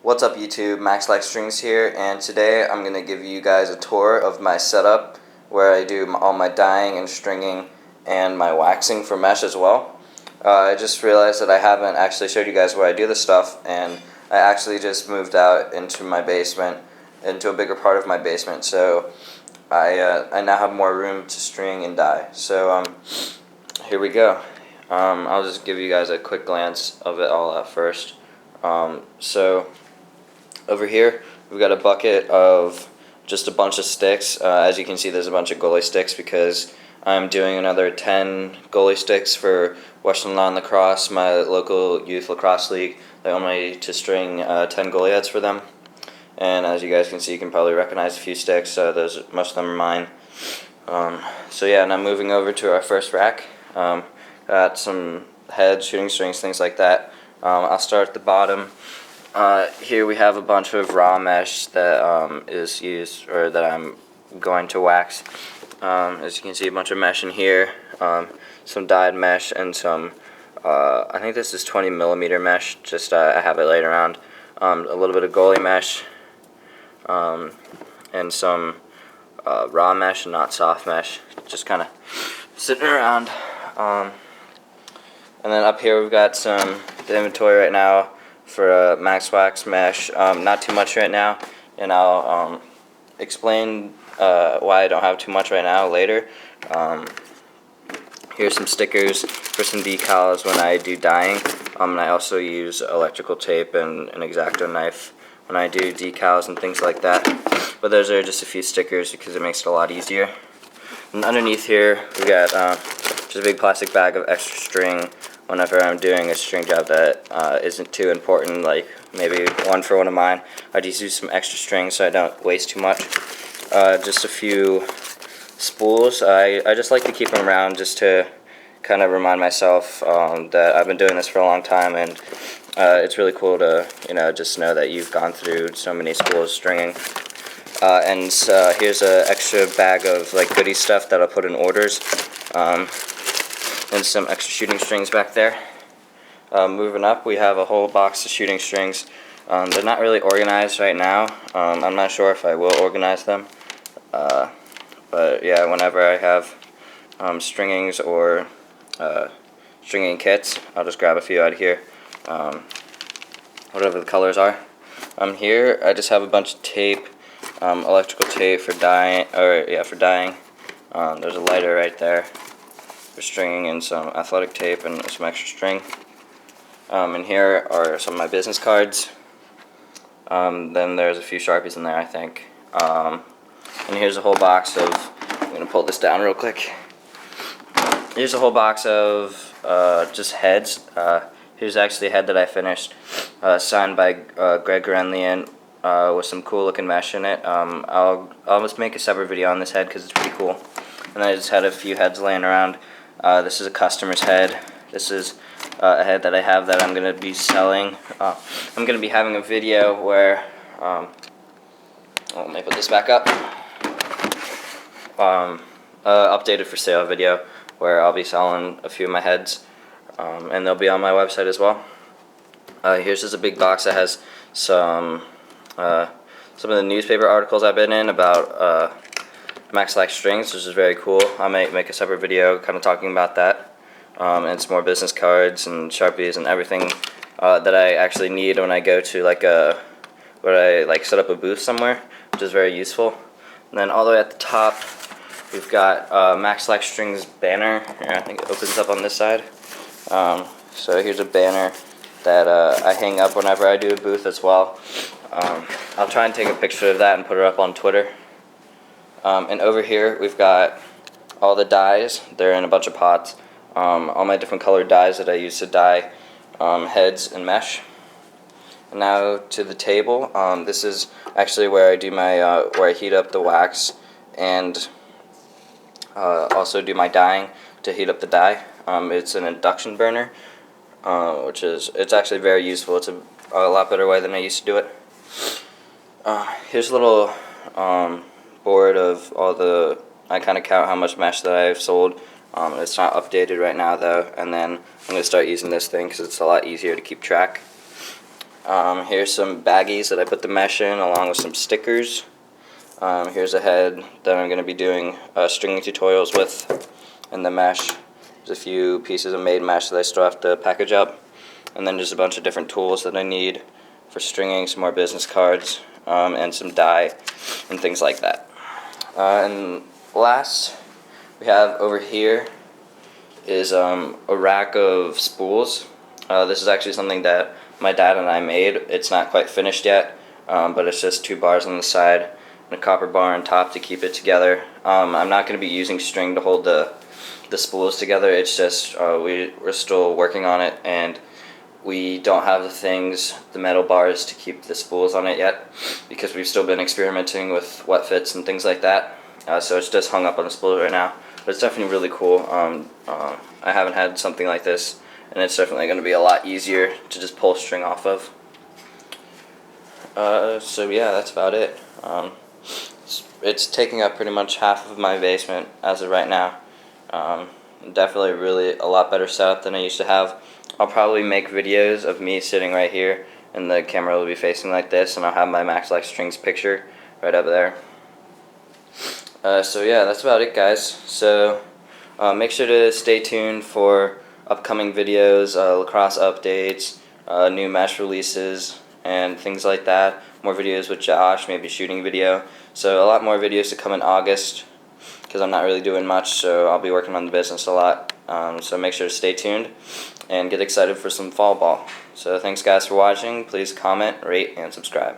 What's up YouTube, MaxLaxStrings here, and today I'm going to give you guys a tour of my setup where I do all my dyeing and stringing and my waxing for mesh as well. I just realized that I haven't actually showed you guys where I do this stuff, and I actually just moved out into my basement, into a bigger part of my basement, so I now have more room to string and dye. So here we go. I'll just give you guys a quick glance of it all at first. So over here we've got a bucket of just a bunch of sticks. As you can see, there's a bunch of goalie sticks because I'm doing another 10 goalie sticks for Western Lawn Lacrosse, my local youth lacrosse league. They want me to string 10 goalie heads for them, and as you guys can see, you can probably recognize a few sticks. Most of them are mine. So yeah, and I'm moving over to our first rack. Got some heads, shooting strings, things like that. I'll start at the bottom. Here we have a bunch of raw mesh that is used, or that I'm going to wax. As you can see, a bunch of mesh in here, some dyed mesh, and some, I think this is 20mm mesh, just I have it laid around. A little bit of goalie mesh, and some raw mesh, not soft mesh, just kind of sitting around. And then up here we've got the inventory right now for Max Wax mesh. Not too much right now, and I'll explain why I don't have too much right now later. Here's some stickers for some decals when I do dyeing. And I also use electrical tape and an X-Acto knife when I do decals and things like that. But those are just a few stickers because it makes it a lot easier. And underneath here we got just a big plastic bag of extra string whenever I'm doing a string job that isn't too important, like maybe one for one of mine. I just use some extra string so I don't waste too much. Just a few spools. I just like to keep them around just to kind of remind myself that I've been doing this for a long time, and it's really cool to just know that you've gone through so many spools stringing. And here's an extra bag of like goodie stuff that I'll put in orders. And some extra shooting strings back there. Moving up, we have a whole box of shooting strings. They're not really organized right now. I'm not sure if I will organize them. But yeah, whenever I have stringings or stringing kits, I'll just grab a few out of here, whatever the colors are. Here I just have a bunch of tape, electrical tape for dyeing. There's a lighter right there for stringing, and some athletic tape and some extra string. And here are some of my business cards. Then there's a few Sharpies in there, I think. And here's a whole box of, I'm going to pull this down real quick. Here's a whole box of just heads. Here's actually a head that I finished, signed by Greg Renlian, with some cool looking mesh in it. I'll just make a separate video on this head because it's pretty cool. And then I just had a few heads laying around. This is a customer's head. This is a head that I have that I'm going to be selling. I'm going to be having a video where, let me put this back up, updated for sale video where I'll be selling a few of my heads, and they'll be on my website as well. Here's just a big box that has some of the newspaper articles I've been in about MaxLaxStrings, which is very cool. I might make a separate video kind of talking about that. And some more business cards and Sharpies and everything that I actually need when I go to set up a booth somewhere, which is very useful. And then all the way at the top, we've got MaxLaxStrings banner. Here, I think it opens up on this side. So here's a banner that I hang up whenever I do a booth as well. I'll try and take a picture of that and put it up on Twitter. And over here we've got all the dyes. They're in a bunch of pots. All my different colored dyes that I use to dye heads and mesh. And now to the table. This is actually where I do my where I heat up the wax and also do my dyeing to heat up the dye. It's an induction burner, it's actually very useful. It's a lot better way than I used to do it. Here's a little board of all the, I kind of count how much mesh that I've sold. It's not updated right now though, and then I'm going to start using this thing because it's a lot easier to keep track. Here's some baggies that I put the mesh in, along with some stickers. Here's a head that I'm going to be doing stringing tutorials with in the mesh. There's a few pieces of made mesh that I still have to package up. And then there's a bunch of different tools that I need for stringing, some more business cards, and some dye and things like that. And last, we have over here is a rack of spools. This is actually something that my dad and I made. It's not quite finished yet, but it's just 2 bars on the side and a copper bar on top to keep it together. I'm not going to be using string to hold the spools together. It's just we're still working on it, and we don't have the metal bars to keep the spools on it yet, because we've still been experimenting with what fits and things like that. So it's just hung up on the spool right now, but it's definitely really cool. I haven't had something like this, and it's definitely going to be a lot easier to just pull string off of. So yeah, that's about it. It's taking up pretty much half of my basement as of right now. Definitely really a lot better setup than I used to have. I'll probably make videos of me sitting right here, and the camera will be facing like this, and I'll have my MaxLaxStrings picture right up there. So yeah, that's about it, guys. So make sure to stay tuned for upcoming videos, lacrosse updates, new mesh releases, and things like that. More videos with Josh, maybe a shooting video. So a lot more videos to come in August, because I'm not really doing much, so I'll be working on the business a lot. So make sure to stay tuned and get excited for some fall ball. So thanks guys for watching. Please comment, rate, and subscribe.